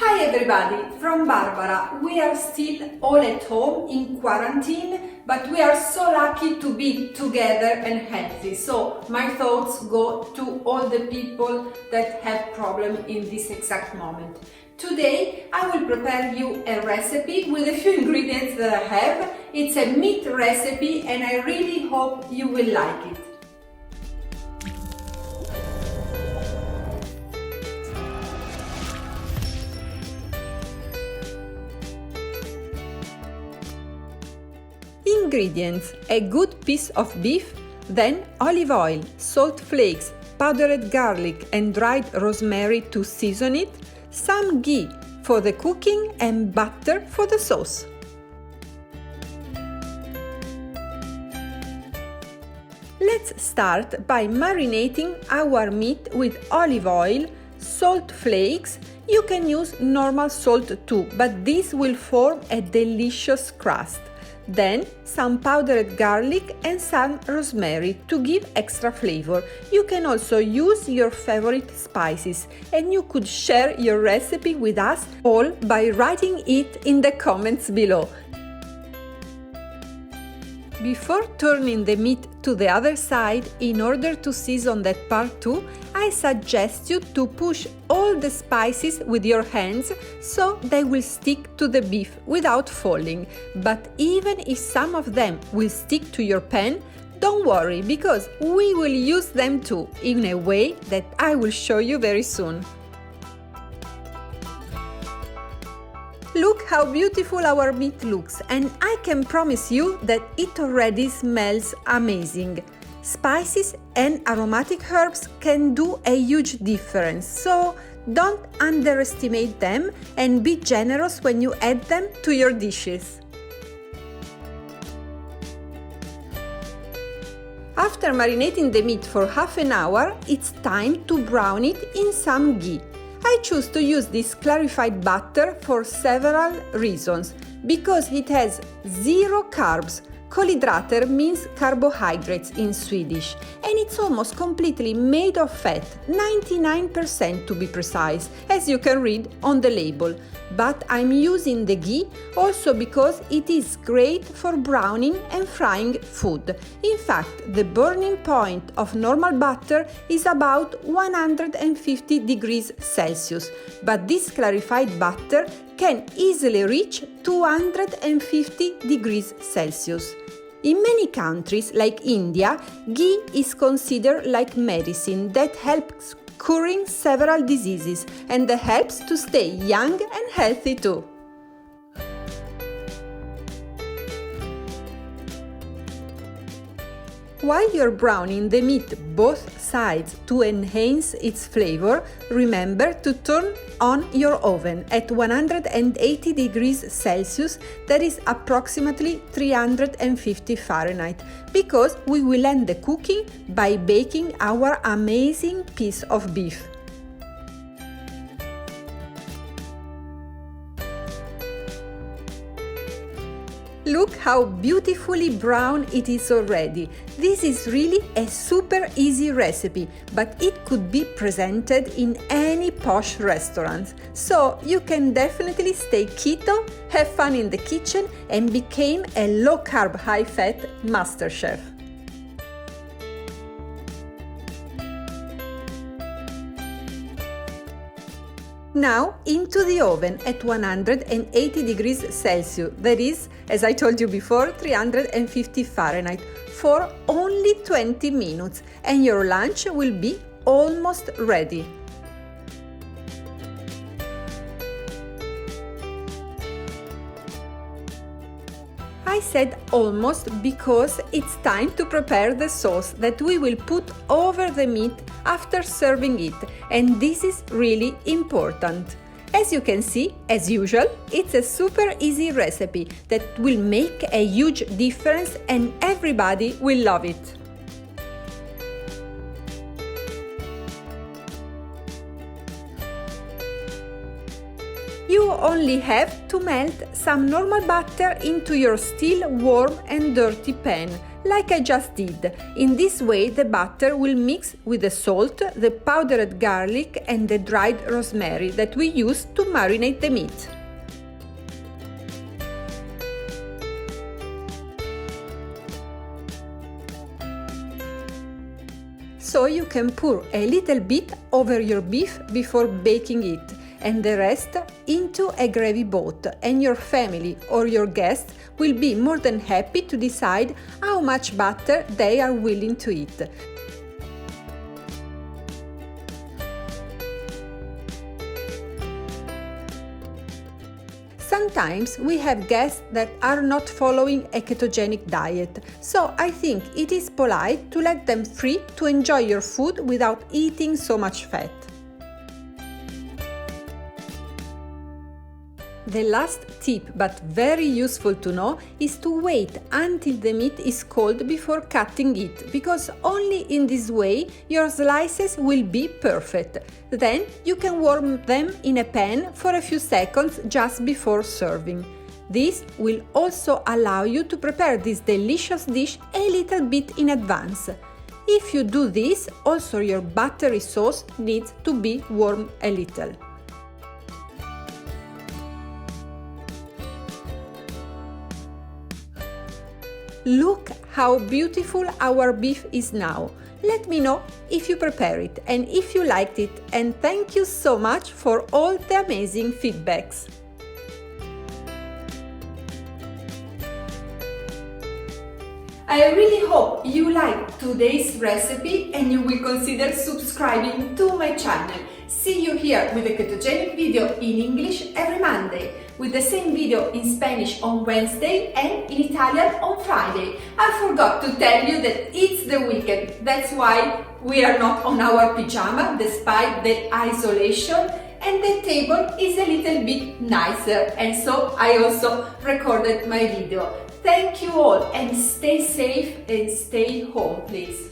Hi everybody, from Barbara. We are still all at home in quarantine, but we are so lucky to be together and healthy. So my thoughts go to all the people that have problems in this exact moment. Today I will prepare you a recipe with a few ingredients that I have. It's a meat recipe and I really hope you will like it. Ingredients: a good piece of beef, then olive oil, salt flakes, powdered garlic and dried rosemary to season it, some ghee for the cooking and butter for the sauce. Let's start by marinating our meat with olive oil, salt flakes. You can use normal salt too, but this will form a delicious crust. Then some powdered garlic and some rosemary to give extra flavor. You can also use your favorite spices and you could share your recipe with us all by writing it in the comments below. Before turning the meat to the other side, in order to season that part too, I suggest you to push all the spices with your hands so they will stick to the beef without falling. But even if some of them will stick to your pan, don't worry, because we will use them too in a way that I will show you very soon. Look how beautiful our meat looks, and I can promise you that it already smells amazing. Spices and aromatic herbs can do a huge difference, so don't underestimate them and be generous when you add them to your dishes. After marinating the meat for half an hour, it's time to brown it in some ghee. I choose to use this clarified butter for several reasons. Because it has 0 carbs. Kolhydrater means carbohydrates in Swedish, and it's almost completely made of fat, 99% to be precise, as you can read on the label. But I'm using the ghee also because it is great for browning and frying food. In fact, the burning point of normal butter is about 150 degrees Celsius, but this clarified butter can easily reach 250 degrees Celsius. In many countries, like India, ghee is considered like medicine that helps curing several diseases and that helps to stay young and healthy too. While you're browning the meat both sides to enhance its flavor, remember to turn on your oven at 180 degrees Celsius, that is approximately 350 Fahrenheit, because we will end the cooking by baking our amazing piece of beef. Look how beautifully brown it is already. This is really a super easy recipe, but it could be presented in any posh restaurant. So you can definitely stay keto, have fun in the kitchen, and become a low-carb, high-fat master chef. Now into the oven at 180 degrees Celsius, that is, as I told you before, 350 Fahrenheit, for only 20 minutes, and your lunch will be almost ready. I said almost because it's time to prepare the sauce that we will put over the meat after serving it, and this is really important. As you can see, as usual, it's a super easy recipe that will make a huge difference and everybody will love it. You only have to melt some normal butter into your still warm and dirty pan. like I just did. In this way the butter will mix with the salt, the powdered garlic and the dried rosemary that we use to marinate the meat. So you can pour a little bit over your beef before baking it, and the rest into a gravy boat, and your family or your guests will be more than happy to decide how much butter they are willing to eat. Sometimes we have guests that are not following a ketogenic diet, so I think it is polite to let them free to enjoy your food without eating so much fat. The last tip, but very useful to know, is to wait until the meat is cold before cutting it, because only in this way your slices will be perfect. Then you can warm them in a pan for a few seconds just before serving. This will also allow you to prepare this delicious dish a little bit in advance. If you do this, also your buttery sauce needs to be warmed a little. Look how beautiful our beef is now. Let me know if you prepare it and if you liked it, and thank you so much for all the amazing feedbacks. I really hope you liked today's recipe and you will consider subscribing to my channel. See you here with a ketogenic video in English every Monday, with the same video in Spanish on Wednesday and in Italian on Friday. I forgot to tell you that it's the weekend, that's why we are not on our pyjama despite the isolation, and the table is a little bit nicer, and so I also recorded my video. Thank you all and stay safe and stay home, please.